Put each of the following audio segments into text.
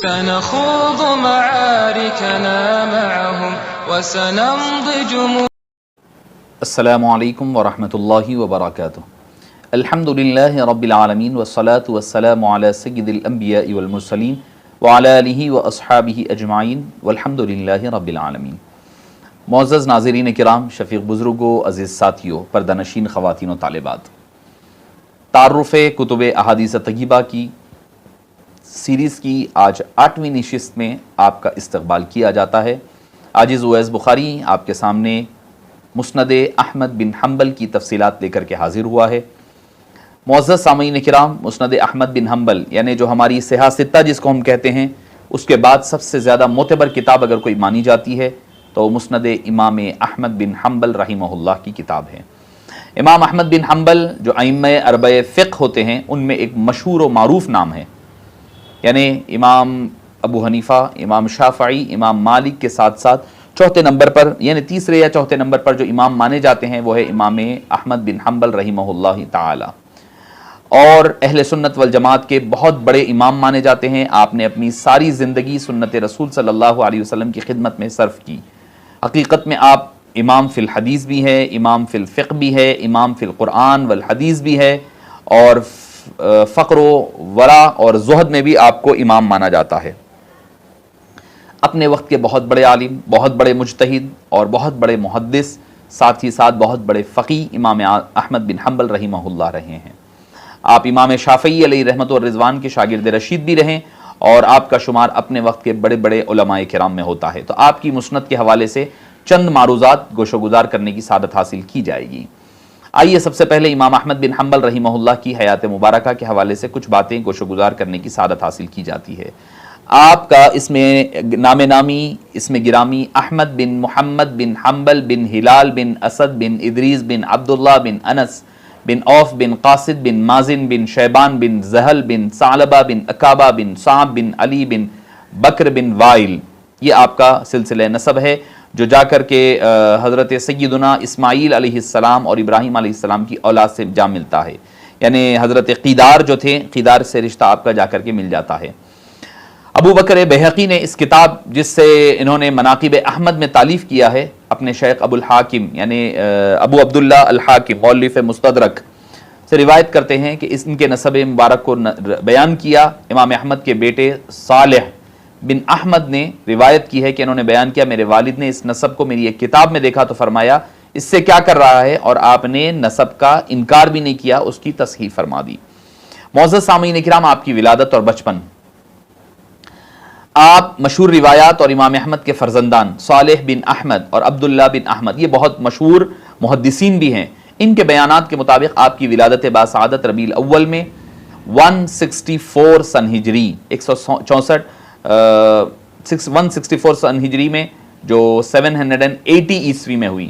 سنخوض معاركنا معهم وسنمضي السلام علیکم ورحمۃ اللہ وبرکاتہ. الحمد للہ رب العالمین والصلاة والسلام علی سید الانبیاء والمرسلین وعلی آلہ واصحابہ اجمعین والحمد للہ رب العالمین. معزز ناظرین کرام، شفیق بزرگوں، عزیز ساتھیوں، پردہ نشین خواتین و طالبات، تعارف کتب احادیث طیبہ کی سیریز کی آج 8ویں نشست میں آپ کا استقبال کیا جاتا ہے. عاجز اویس بخاری آپ کے سامنے مسند احمد بن حنبل کی تفصیلات لے کر کے حاضر ہوا ہے. معزز سامعین کرام، مسند احمد بن حنبل یعنی جو ہماری صحاح ستہ جس کو ہم کہتے ہیں، اس کے بعد سب سے زیادہ معتبر کتاب اگر کوئی مانی جاتی ہے تو مسند امام احمد بن حنبل رحمہ اللہ کی کتاب ہے. امام احمد بن حنبل جو ائمہ اربعہ فقہ ہوتے ہیں ان میں ایک مشہور و معروف نام ہے. یعنی امام ابو حنیفہ، امام شافعی، امام مالک کے ساتھ ساتھ چوتھے نمبر پر یعنی تیسرے یا چوتھے نمبر پر جو امام مانے جاتے ہیں وہ ہے امام احمد بن حنبل رحمہ اللہ تعالی، اور اہل سنت والجماعت کے بہت بڑے امام مانے جاتے ہیں. آپ نے اپنی ساری زندگی سنت رسول صلی اللہ علیہ وسلم کی خدمت میں صرف کی. حقیقت میں آپ امام فی الحدیث بھی ہے، امام فی الفقہ بھی ہے، امام فی القرآن والحدیث بھی ہے، اور فقر و ورع اور زہد میں بھی آپ کو امام مانا جاتا ہے. اپنے وقت کے بہت بڑے عالم، بہت بڑے مجتہد اور بہت بڑے محدث، ساتھ ہی ساتھ بہت بڑے فقی امام احمد بن حنبل رحمہ اللہ رہے ہیں. آپ امام شافعی علیہ رحمت و رضوان کے شاگرد رشید بھی رہیں، اور آپ کا شمار اپنے وقت کے بڑے بڑے علماء کرام میں ہوتا ہے. تو آپ کی مسند کے حوالے سے چند معروضات گوش و گزار کرنے کی سعادت حاصل کی جائے گی. آئیے سب سے پہلے امام احمد بن حنبل رحمہ اللہ کی حیات مبارکہ کے حوالے سے کچھ باتیں گوش و گزار کرنے کی سعادت حاصل کی جاتی ہے. آپ کا اس میں نام نامی، اس میں گرامی احمد بن محمد بن حنبل بن ہلال بن اسد بن ادریس بن عبداللہ بن انس بن عوف بن قاصد بن مازن بن شیبان بن زہل بن ثعلبہ بن عقابہ بن صعب بن علی بن بکر بن وائل، یہ آپ کا سلسلہ نسب ہے جو جا کر کے حضرت سیدنا اسماعیل علیہ السلام اور ابراہیم علیہ السلام کی اولاد سے جا ملتا ہے. یعنی حضرت قیدار جو تھے، قیدار سے رشتہ آپ کا جا کر کے مل جاتا ہے. ابو بکر بہقی نے اس کتاب جس سے انہوں نے مناقب احمد میں تالیف کیا ہے، اپنے شیخ ابو الحاکم یعنی ابو عبداللہ الحاکم مؤلف مستدرک سے روایت کرتے ہیں کہ ان کے نسب مبارک کو بیان کیا. امام احمد کے بیٹے صالح بن احمد نے روایت کی ہے کہ انہوں نے بیان کیا، میرے والد نے اس نسب کو میری ایک کتاب میں دیکھا تو فرمایا اس سے کیا کر رہا ہے، اور آپ نے نسب کا انکار بھی نہیں کیا، اس کی تصحیح فرما دی. معزز سامعین کرام، آپ کی ولادت اور بچپن. آپ مشہور روایات اور امام احمد کے فرزندان صالح بن احمد اور عبداللہ بن احمد، یہ بہت مشہور محدثین بھی ہیں. ان کے بیانات کے مطابق آپ کی ولادت باسعادت ربیع الاول میں 164 سن ہجری 164 سن ہجری میں جو 780 عیسوی میں ہوئی.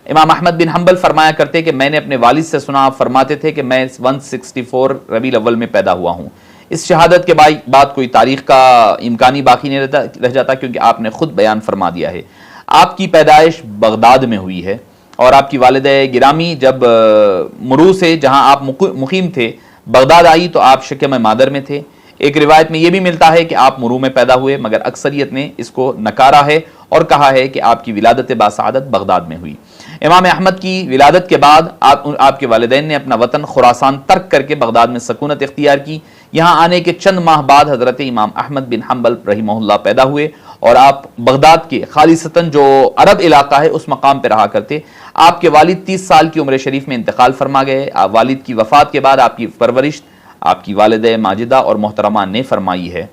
امام احمد بن حنبل فرمایا کرتے کہ میں نے اپنے والد سے سنا، آپ فرماتے تھے کہ میں 164 ربیع الاول میں پیدا ہوا ہوں. اس شہادت کے بعد کوئی تاریخ کا امکانی باقی نہیں رہ جاتا، کیونکہ آپ نے خود بیان فرما دیا ہے. آپ کی پیدائش بغداد میں ہوئی ہے، اور آپ کی والدہ گرامی جب مرو سے جہاں آپ مقیم تھے بغداد آئی تو آپ شکم مادر میں تھے. ایک روایت میں یہ بھی ملتا ہے کہ آپ مرو میں پیدا ہوئے، مگر اکثریت نے اس کو نکارا ہے اور کہا ہے کہ آپ کی ولادت باسعادت بغداد میں ہوئی. امام احمد کی ولادت کے بعد آپ کے والدین نے اپنا وطن خراسان ترک کر کے بغداد میں سکونت اختیار کی. یہاں آنے کے چند ماہ بعد حضرت امام احمد بن حنبل رحمہ اللہ پیدا ہوئے، اور آپ بغداد کے خالصتاً جو عرب علاقہ ہے اس مقام پہ رہا کرتے. آپ کے والد 30 سال کی عمر شریف میں انتقال فرما گئے. والد کی وفات کے بعد آپ کی پرورش آپ کی والدہ ماجدہ اور محترمہ نے فرمائی ہے.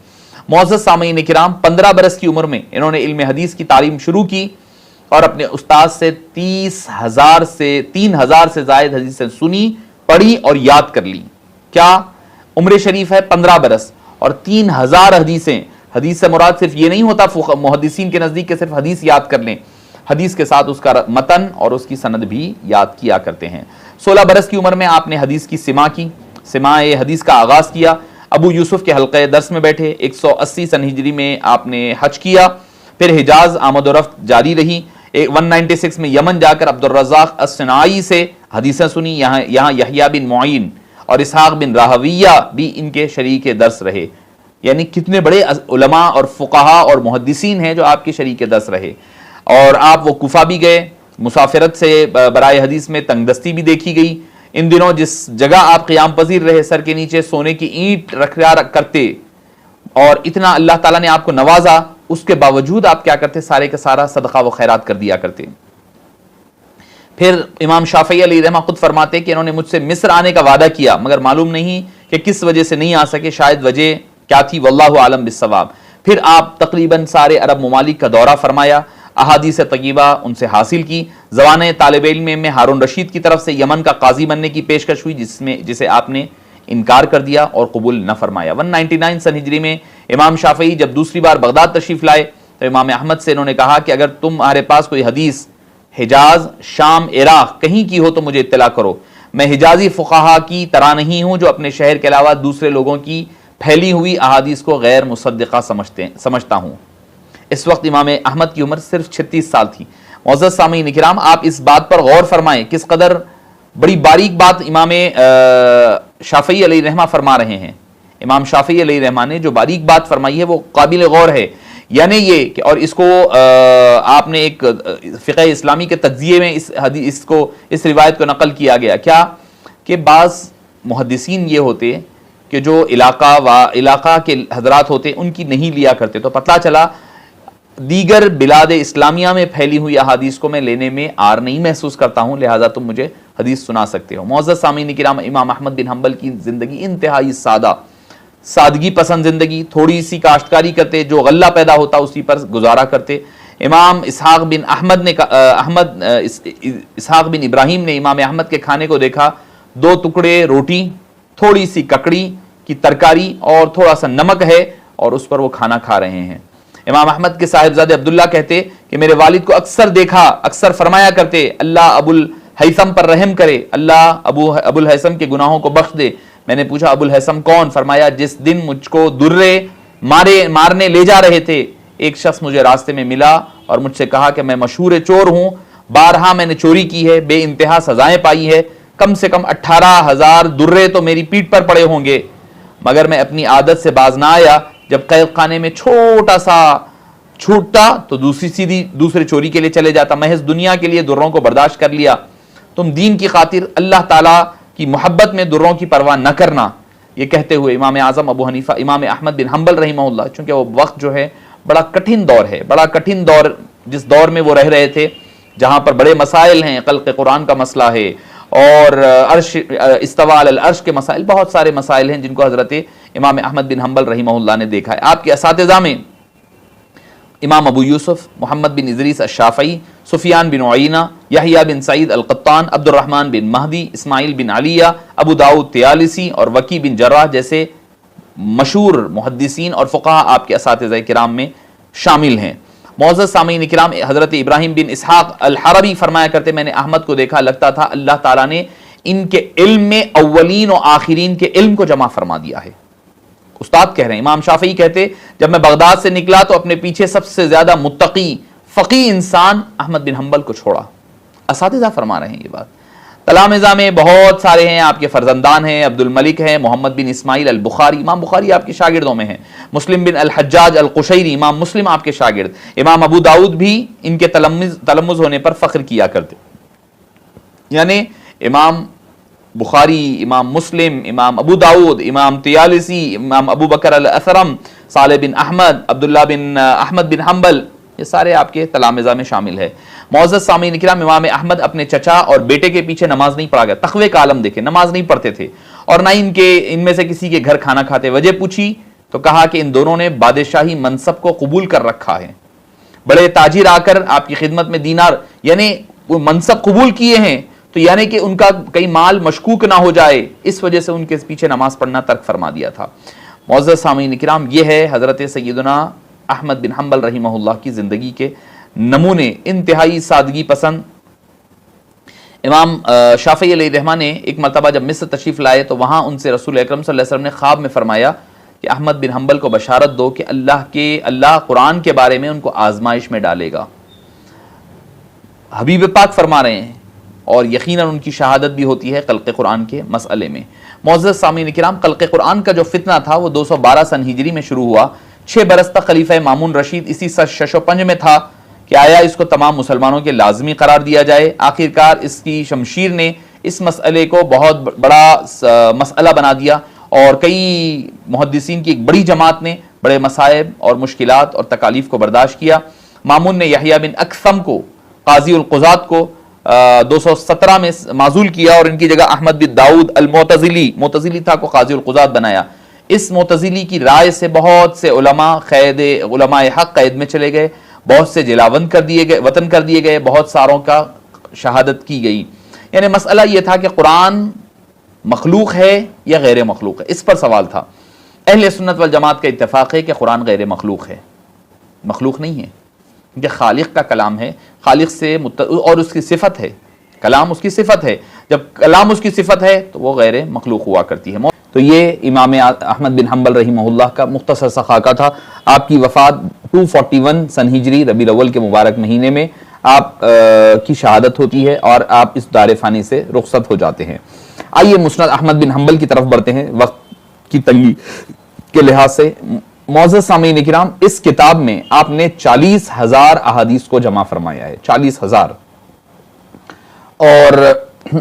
معزز سامعین کرام، 15 برس کی عمر میں انہوں نے علم حدیث کی تعلیم شروع کی، اور اپنے استاد سے 30,000 سے زائد حدیثیں سنی، پڑھی اور یاد کر لی. کیا عمر شریف ہے 15 برس اور 3000 حدیثیں. حدیث سے مراد صرف یہ نہیں ہوتا محدثین کے نزدیک کہ صرف حدیث یاد کر لیں، حدیث کے ساتھ اس کا متن اور اس کی سند بھی یاد کیا کرتے ہیں. 16 برس کی عمر میں آپ نے حدیث کی سماع حدیث کا آغاز کیا. ابو یوسف کے حلقہ درس میں بیٹھے. 180 سن ہجری میں آپ نے حج کیا. پھر حجاز آمد و رفت جاری رہی. 196 میں یمن جا کر عبدالرزاق الصنعائی سے حدیثیں سنی. یہاں یحییٰ بن معین اور اسحاق بن راہویہ بھی ان کے شریک درس رہے. یعنی کتنے بڑے علماء اور فقہا اور محدثین ہیں جو آپ کے شریک درس رہے. اور آپ وہ کوفہ بھی گئے, مسافرت سے برائے حدیث میں تنگ دستی بھی دیکھی گئی. ان دنوں جس جگہ آپ قیام پذیر رہے, سر کے نیچے سونے کی اینٹ رکھا کرتے, اور اتنا اللہ تعالیٰ نے آپ کو نوازا, اس کے باوجود آپ کیا کرتے, سارے کا سارا صدقہ و خیرات کر دیا کرتے. پھر امام شافعی علیہ رحمہ خود فرماتے کہ انہوں نے مجھ سے مصر آنے کا وعدہ کیا, مگر معلوم نہیں کہ کس وجہ سے نہیں آ سکے, شاید وجہ کیا تھی, واللہ عالم بالصواب. پھر آپ تقریباً سارے عرب ممالک کا دورہ فرمایا, احادیث طیبہ ان سے حاصل کی. زوان طالب علم میں ہارون رشید کی طرف سے یمن کا قاضی بننے کی پیشکش ہوئی, جسے آپ نے انکار کر دیا اور قبول نہ فرمایا. 199 سن ہجری میں امام شافعی جب دوسری بار بغداد تشریف لائے تو امام احمد سے انہوں نے کہا کہ اگر تمہارے پاس کوئی حدیث حجاز, شام, عراق کہیں کی ہو تو مجھے اطلاع کرو. میں حجازی فقہا کی طرح نہیں ہوں جو اپنے شہر کے علاوہ دوسرے لوگوں کی پھیلی ہوئی احادیث کو غیر مصدقہ سمجھتا ہوں. اس وقت امام احمد کی عمر صرف 36 سال تھی. معزز سامعین کرام, آپ اس بات پر غور فرمائیں کس قدر بڑی باریک بات امام شافعی علیہ رحمہ فرما رہے ہیں. امام شافعی علیہ رحمہ نے جو باریک بات فرمائی ہے وہ قابل غور ہے. یعنی یہ کہ, اور اس کو آپ نے ایک فقہ اسلامی کے تجزیے میں اس روایت کو نقل کیا گیا, کیا کہ بعض محدثین یہ ہوتے کہ جو علاقہ کے حضرات ہوتے ان کی نہیں لیا کرتے, تو پتہ چلا دیگر بلاد اسلامیہ میں پھیلی ہوئی احادیث کو میں لینے میں آر نہیں محسوس کرتا ہوں, لہٰذا تم مجھے حدیث سنا سکتے ہو. معزز سامعین کرام, امام احمد بن حنبل کی زندگی انتہائی سادگی پسند زندگی, تھوڑی سی کاشتکاری کرتے, جو غلہ پیدا ہوتا اسی پر گزارا کرتے. امام اسحاق بن ابراہیم نے امام احمد کے کھانے کو دیکھا, 2 ٹکڑے روٹی, تھوڑی سی ککڑی کی ترکاری اور تھوڑا سا نمک ہے, اور اس پر وہ کھانا کھا رہے ہیں. امام احمد کے صاحبزادے عبداللہ کہتے کہ میرے والد کو اکثر فرمایا کرتے, اللہ ابو الہیثم پر رحم کرے, اللہ ابو الہیثم کے گناہوں کو بخش دے. میں نے پوچھا ابو الہیثم کون؟ فرمایا جس دن مجھ کو درے مارنے لے جا رہے تھے, ایک شخص مجھے راستے میں ملا اور مجھ سے کہا کہ میں مشہور چور ہوں, بارہا میں نے چوری کی ہے, بے انتہا سزائیں پائی ہے, کم سے کم 18,000 درے تو میری پیٹھ پر پڑے ہوں گے, مگر میں اپنی عادت سے باز نہ آیا. جب قید خانے میں چھوٹا سا چھوٹتا تو دوسرے چوری کے لیے چلے جاتا, محض دنیا کے لیے دروں کو برداشت کر لیا. تم دین کی خاطر اللہ تعالیٰ کی محبت میں دروں کی پرواہ نہ کرنا. یہ کہتے ہوئے امام اعظم ابو حنیفہ امام احمد بن حنبل رحمہ اللہ, چونکہ وہ وقت جو ہے بڑا کٹھن دور ہے, بڑا کٹھن دور, جس دور میں وہ رہ رہے تھے جہاں پر بڑے مسائل ہیں, خلق قرآن کا مسئلہ ہے اور عرش استواء علی العرش کے مسائل, بہت سارے مسائل ہیں جن کو حضرت امام احمد بن حنبل رحمہ اللہ نے دیکھا ہے. آپ کے اساتذہ میں امام ابو یوسف, محمد بن ادریس الشافعی, سفیان بن عیینہ, یحییٰ بن سعید القطان, عبد الرحمن بن مہدی, اسماعیل بن علیہ, ابو داؤد طیالسی اور وکی بن جراح جیسے مشہور محدثین اور فقہاء آپ کے اساتذہ کرام میں شامل ہیں. معزز سامعین کرام, حضرت ابراہیم بن اسحاق الحربی فرمایا کرتے میں نے احمد کو دیکھا, لگتا تھا اللہ تعالیٰ نے ان کے علم میں اولین و آخرین کے علم کو جمع فرما دیا ہے. استاد کہہ رہے ہیں. امام شافعی کہتے جب میں بغداد سے نکلا تو اپنے پیچھے سب سے زیادہ متقی فقی انسان احمد بن حنبل کو چھوڑا. اساتذہ فرما رہے ہیں یہ بات. تلامذہ میں بہت سارے ہیں, آپ کے فرزندان ہیں, عبد الملک ہیں, محمد بن اسماعیل البخاری, امام بخاری آپ کے شاگردوں میں ہیں, مسلم بن الحجاج القشیری, امام مسلم آپ کے شاگرد, امام ابو داؤد بھی ان کے تلمذ ہونے پر فخر کیا کرتے. یعنی امام بخاری, امام مسلم, امام ابو داؤد, امام طیالسی, امام ابو بکر الاثرم, صالح بن احمد, عبداللہ بن احمد بن حنبل, یہ سارے آپ کے تلامذہ میں شامل ہے. معزز سامعین کرام, امام احمد اپنے چچا اور بیٹے کے پیچھے نماز نہیں پڑھا گیا. تقوی کا عالم دیکھیں, نماز نہیں پڑھتے تھے اور نہ ان میں سے کسی کے گھر کھانا کھاتے. وجہ پوچھی تو کہا کہ ان دونوں نے بادشاہی منصب کو قبول کر رکھا ہے. بڑے تاجر آ کر آپ کی خدمت میں دینار, یعنی وہ منصب قبول کیے ہیں, تو یعنی کہ ان کا کئی مال مشکوک نہ ہو جائے, اس وجہ سے ان کے پیچھے نماز پڑھنا ترک فرما دیا تھا. معزز سامعین کرام, یہ ہے حضرت سیدنا احمد بن حنبل رحمہ اللہ کی زندگی کے نمونے, انتہائی سادگی پسند. امام شافعی علیہ رحمہ نے ایک مرتبہ جب مصر تشریف لائے تو وہاں ان سے رسول اکرم صلی اللہ علیہ وسلم نے خواب میں فرمایا کہ احمد بن حنبل کو بشارت دو کہ اللہ قرآن کے بارے میں ان کو آزمائش میں ڈالے گا. حبیب پاک فرما رہے ہیں, اور یقیناً ان کی شہادت بھی ہوتی ہے خلق قرآن کے مسئلے میں. معزز سامعین کرام، خلق قرآن کا جو فتنہ تھا وہ 212 سن ہجری میں شروع ہوا. 6 برس تک خلیفہ مامون رشید اسی 605 میں تھا کہ آیا اس کو تمام مسلمانوں کے لازمی قرار دیا جائے. آخرکار اس کی شمشیر نے اس مسئلے کو بہت بڑا مسئلہ بنا دیا اور کئی محدثین کی ایک بڑی جماعت نے بڑے مصائب اور مشکلات اور تکالیف کو برداشت کیا. مامون نے یحییٰ بن اکثم کو، قاضی القضات کو 217 میں معزول کیا اور ان کی جگہ احمد بن داؤد معتزلی تھا کو قاضی القضات بنایا. اس معتزلی کی رائے سے بہت سے علماء حق قید میں چلے گئے، بہت سے جلاوطن کر دیے گئے، بہت ساروں کا شہادت کی گئی. یعنی مسئلہ یہ تھا کہ قرآن مخلوق ہے یا غیر مخلوق ہے، اس پر سوال تھا. اہل سنت والجماعت کا اتفاق ہے کہ قرآن غیر مخلوق ہے، مخلوق نہیں ہے، کہ خالق کا کلام ہے، خالق سے اور اس کی صفت ہے، کلام اس کی صفت ہے. جب کلام اس کی صفت ہے تو وہ غیر مخلوق ہوا کرتی ہے. تو یہ امام احمد بن حنبل رحمہ اللہ کا مختصر سا خاکہ تھا. آپ کی وفات 241 سن ہجری ربیع الاول کے مبارک مہینے میں آپ کی شہادت ہوتی ہے اور آپ اس دار فانی سے رخصت ہو جاتے ہیں. آئیے مسند احمد بن حنبل کی طرف بڑھتے ہیں وقت کی تنگی کے لحاظ سے. معزز سامعین کرام، اس کتاب میں آپ نے 40,000 احادیث کو جمع فرمایا ہے، 40,000. اور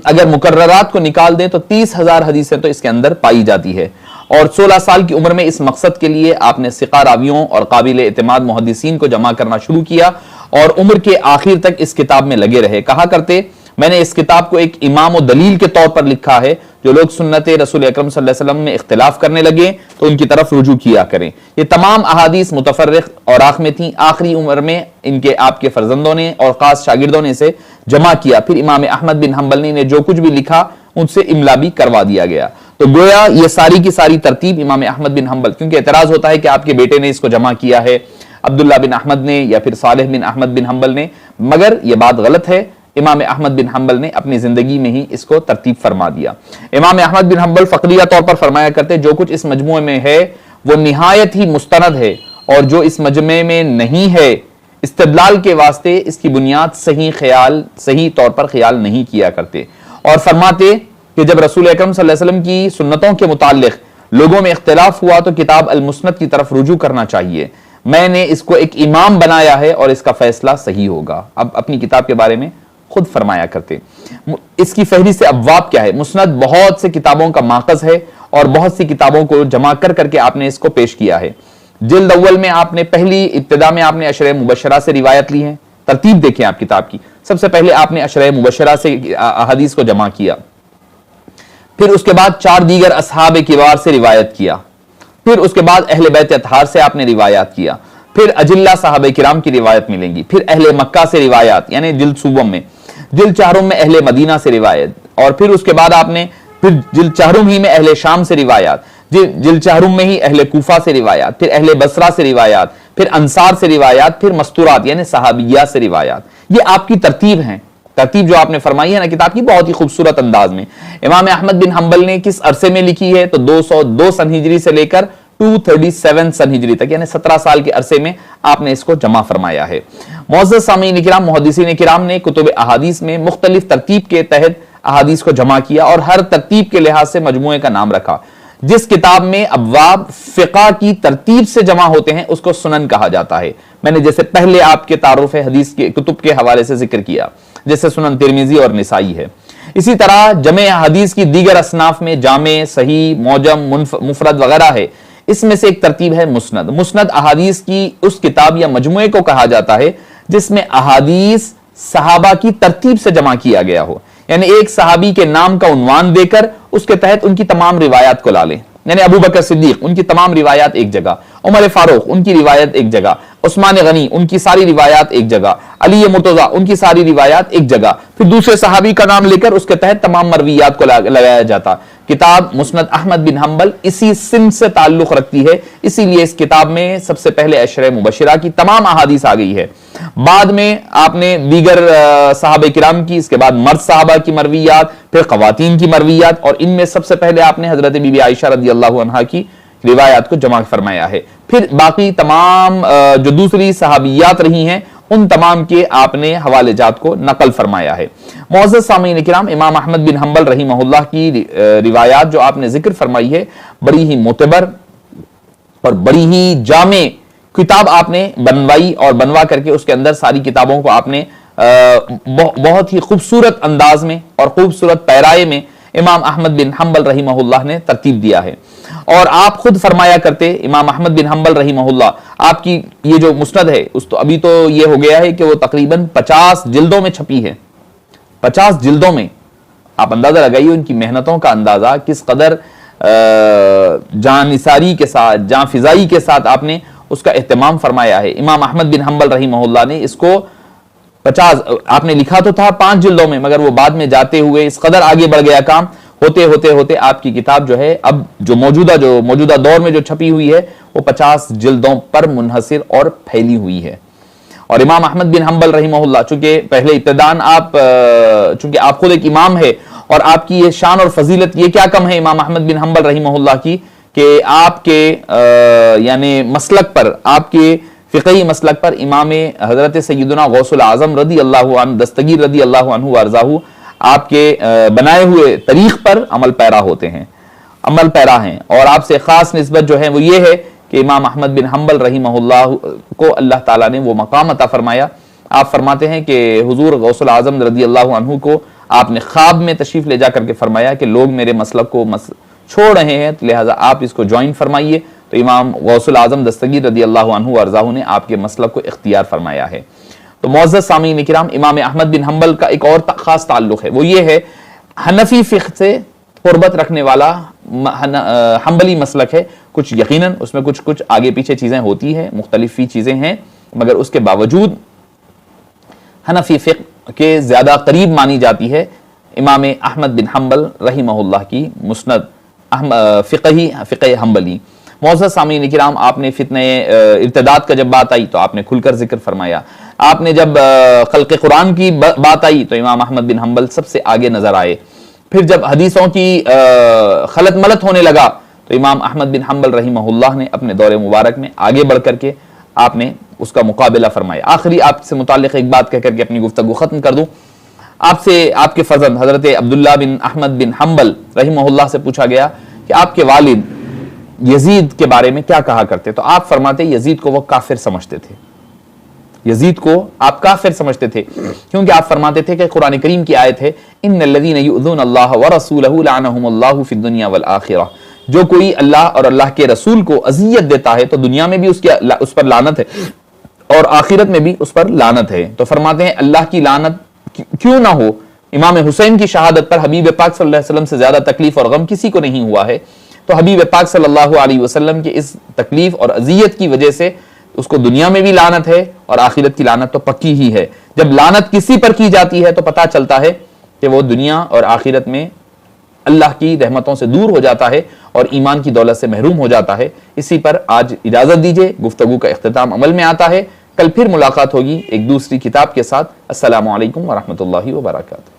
اگر مقررات کو نکال دیں تو 30,000 حدیثیں تو اس کے اندر پائی جاتی ہے. اور 16 سال کی عمر میں اس مقصد کے لیے آپ نے ثقہ راویوں اور قابل اعتماد محدثین کو جمع کرنا شروع کیا اور عمر کے آخر تک اس کتاب میں لگے رہے. کہا کرتے، میں نے اس کتاب کو ایک امام و دلیل کے طور پر لکھا ہے، جو لوگ سنت رسول اکرم صلی اللہ علیہ وسلم میں اختلاف کرنے لگے تو ان کی طرف رجوع کیا کریں. یہ تمام احادیث متفرق اوراق میں تھیں. آخری عمر میں ان کے آپ کے فرزندوں نے اور خاص شاگردوں نے اسے جمع کیا. پھر امام احمد بن حنبل نے جو کچھ بھی لکھا ان سے املا بھی کروا دیا گیا. تو گویا یہ ساری کی ساری ترتیب امام احمد بن حنبل، کیونکہ اعتراض ہوتا ہے کہ آپ کے بیٹے نے اس کو جمع کیا ہے، عبداللہ بن احمد نے یا پھر صالح بن احمد بن حنبل نے، مگر یہ بات غلط ہے. امام احمد بن حنبل نے اپنی زندگی میں ہی اس کو ترتیب فرما دیا. امام احمد بن حنبل فقریہ طور پر فرمایا کرتے، جو کچھ اس مجموعے میں ہے وہ نہایت ہی مستند ہے، اور جو اس مجموعے میں نہیں ہے استدلال کے واسطے اس کی بنیاد صحیح طور پر خیال نہیں کیا کرتے. اور فرماتے کہ جب رسول اکرم صلی اللہ علیہ وسلم کی سنتوں کے متعلق لوگوں میں اختلاف ہوا تو کتاب المسند کی طرف رجوع کرنا چاہیے. میں نے اس کو ایک امام بنایا ہے اور اس کا فیصلہ صحیح ہوگا. اب اپنی کتاب کے بارے میں خود فرمایا کرتے. اس کی فہرست ابواب کیا ہے؟ مسند بہت سے کتابوں کا ماخذ ہے اور بہت سی کتابوں کو جمع کر کے آپ نے اس کو پیش کیا ہے. جلد اول میں آپ نے ابتدا میں آپ نے عشرہ مبشرہ سے روایت لی ہے. ترتیب دیکھیں آپ کتاب کی. سب سے پہلے آپ نے عشرہ مبشرہ سے احادیث کو جمع کیا، پھر اس کے بعد 4 دیگر اصحاب کبار سے روایت کیا، پھر اس کے بعد اہل بیت اطہار سے آپ نے روایات کیا، پھر اجلہ صحابہ کرام کی روایت ملیں گی، پھر اہل مکہ سے روایات یعنی جلد صوبم میں، جلد چہارم میں اہل مدینہ سے روایت، اور پھر اس کے بعد آپ نے پھر جلد چہارم ہی میں اہل شام سے روایات، جلد چہارم میں ہی اہل کوفہ سے روایات، پھر اہل بصرہ سے روایات، پھر انصار سے روایات، پھر مستورات یعنی صحابیات سے روایات. یہ آپ کی ترتیب ہیں. ترتیب جو آپ نے فرمائی ہے نا کتاب کی بہت ہی خوبصورت انداز میں. امام احمد بن حنبل نے کس عرصے میں لکھی ہے تو 202 سن ہجری سے لے کر 237 سن ہجری تک یعنی 17 سال کے عرصے میں آپ نے اس کو جمع فرمایا ہے. معزز سامعین کرام، محدثین کرام نے کتب احادیث میں مختلف ترتیب کے تحت احادیث کو جمع کیا اور ہر ترتیب کے لحاظ سے مجموعے کا نام رکھا. جس کتاب میں ابواب فقہ کی ترتیب سے جمع ہوتے ہیں اس کو سنن کہا جاتا ہے. میں نے جیسے پہلے آپ کے تعارف حدیث کے کتب کے حوالے سے ذکر کیا جیسے سنن ترمذی اور نسائی ہے. اسی طرح جمع حدیث کی دیگر اصناف میں جامع، صحیح، معجم، مفرد وغیرہ ہے. اس میں سے ایک ترتیب ہے مسند. مسند احادیث کی اس کتاب یا مجموعے کو کہا جاتا ہے جس میں احادیث صحابہ کی ترتیب سے جمع کیا گیا ہو. یعنی ایک صحابی کے نام کا عنوان دے کر اس کے تحت ان کی تمام روایات کو لا لیں. یعنی ابو بکر صدیق ان کی تمام روایات ایک جگہ، عمر فاروق ان کی روایت ایک جگہ، عثمان غنی ان کی ساری روایات ایک جگہ، علی مرتضی ان کی ساری روایات ایک جگہ، پھر دوسرے صحابی کا نام لے کر اس کے تحت تمام مرویات کو لگایا جاتا. کتاب مسند احمد بن حنبل اسی سن سے تعلق رکھتی ہے، اسی لیے اس کتاب میں سب سے پہلے عشرہ مبشرہ کی تمام احادیث آ گئی ہے. بعد میں آپ نے دیگر صحابہ کرام کی، اس کے بعد مرد صحابہ کی مرویات، پھر خواتین کی مرویات، اور ان میں سب سے پہلے آپ نے حضرت بی بی عائشہ رضی اللہ عنہا کی روایات کو جمع فرمایا ہے. پھر باقی تمام جو دوسری صحابیات رہی ہیں ان تمام کے آپ نے حوالے جات کو نقل فرمایا ہے۔ معزز سامعین کرام، امام احمد بن حنبل رحمہ اللہ کی روایات جو آپ نے ذکر فرمائی ہے، بڑی ہی معتبر اور بڑی ہی جامع کتاب آپ نے بنوائی، اور بنوا کر کے اس کے اندر ساری کتابوں کو آپ نے بہت ہی خوبصورت انداز میں اور خوبصورت پیرائے میں امام احمد بن حنبل رحمہ اللہ نے ترتیب دیا ہے۔ اور آپ خود فرمایا کرتے امام احمد بن حنبل رحمہ اللہ، آپ کی یہ جو مسند ہے ابھی تو یہ ہو گیا ہے کہ وہ تقریباً 50 جلدوں میں چھپی ہے۔ 50 جلدوں میں آپ اندازہ لگائیے ان کی محنتوں کا اندازہ، کس قدر جان نثاری کے ساتھ، جان فضائی کے ساتھ آپ نے اس کا اہتمام فرمایا ہے۔ امام احمد بن حنبل رحمہ اللہ نے اس کو 50 آپ نے لکھا تو تھا 5 جلدوں میں، مگر وہ بعد میں جاتے ہوئے اس قدر آگے بڑھ گیا کام، ہوتے آپ کی کتاب جو ہے اب جو موجودہ دور میں جو چھپی ہوئی ہے وہ 50 جلدوں پر منحصر اور پھیلی ہوئی ہے۔ اور امام احمد بن حنبل رحمہ اللہ، چونکہ پہلے ابتدان چونکہ آپ خود ایک امام ہے، اور آپ کی یہ شان اور فضیلت یہ کیا کم ہے امام احمد بن حنبل رحمہ اللہ کی، کہ آپ کے یعنی مسلک پر، آپ کے فقہی مسلک پر امام حضرت سیدنا غوث العظم رضی اللہ عنہ، دستگیر رضی اللہ عنہ وارضاہ، آپ کے بنائے ہوئے طریق پر عمل پیرا ہیں۔ اور آپ سے خاص نسبت جو ہے وہ یہ ہے کہ امام احمد بن حنبل رحمہ اللہ کو اللہ تعالیٰ نے وہ مقام عطا فرمایا۔ آپ فرماتے ہیں کہ حضور غوث العظم رضی اللہ عنہ کو آپ نے خواب میں تشریف لے جا کر کے فرمایا کہ لوگ میرے مسلک کو چھوڑ رہے ہیں، لہٰذا آپ اس کو جوائن فرمائیے، تو امام غوث العظم دستگیر رضی اللہ عنہ وارضاہ نے آپ کے مسلک کو اختیار فرمایا ہے۔ تو معزز سامعین کرام، امام احمد بن حنبل کا ایک اور خاص تعلق ہے، وہ یہ ہے حنفی فقہ سے قربت رکھنے والا حنبلی مسلک ہے۔ کچھ یقیناً اس میں کچھ آگے پیچھے چیزیں ہوتی ہیں، مختلف چیزیں ہیں، مگر اس کے باوجود حنفی فقہ کے زیادہ قریب مانی جاتی ہے امام احمد بن حنبل رحمہ اللہ کی مسند فقہ حنبلی۔ معزز سامعین کرام، آپ نے فتنہ ارتداد کا جب بات آئی تو آپ نے کھل کر ذکر فرمایا، آپ نے جب خلق قرآن کی بات آئی تو امام احمد بن حنبل سب سے آگے نظر آئے، پھر جب حدیثوں کی خلط ملط ہونے لگا تو امام احمد بن حنبل رحمہ اللہ نے اپنے دور مبارک میں آگے بڑھ کر کے آپ نے اس کا مقابلہ فرمایا۔ آخری آپ سے متعلق ایک بات کہہ کر کے اپنی گفتگو ختم کر دوں، آپ سے آپ کے فرزند حضرت عبداللہ بن احمد بن حنبل رحمہ اللہ سے پوچھا گیا کہ آپ کے والد یزید کے بارے میں کیا کہا کرتے، تو آپ فرماتے یزید کو وہ کافر سمجھتے تھے، یزید کو آپ کافر سمجھتے تھے، کیونکہ آپ فرماتے تھے کہ قرآن کریم کی آیت ہے ان الذین یؤذون اللہ ورسولہ لعنہم اللہ فی الدنیا والآخرہ، جو کوئی اللہ اور اللہ کے رسول کو اذیت دیتا ہے تو دنیا میں بھی اس پر لعنت ہے اور آخرت میں بھی اس پر لعنت ہے۔ تو فرماتے ہیں اللہ کی لعنت کیوں نہ ہو، امام حسین کی شہادت پر حبیب پاک صلی اللہ علیہ وسلم سے زیادہ تکلیف اور غم کسی کو نہیں ہوا ہے، تو حبیب پاک صلی اللہ علیہ وسلم کے اس تکلیف اور اذیت کی وجہ سے اس کو دنیا میں بھی لعنت ہے اور آخرت کی لعنت تو پکی ہی ہے۔ جب لعنت کسی پر کی جاتی ہے تو پتہ چلتا ہے کہ وہ دنیا اور آخرت میں اللہ کی رحمتوں سے دور ہو جاتا ہے اور ایمان کی دولت سے محروم ہو جاتا ہے۔ اسی پر آج اجازت دیجیے، گفتگو کا اختتام عمل میں آتا ہے، کل پھر ملاقات ہوگی ایک دوسری کتاب کے ساتھ۔ السلام علیکم ورحمۃ اللہ وبرکاتہ۔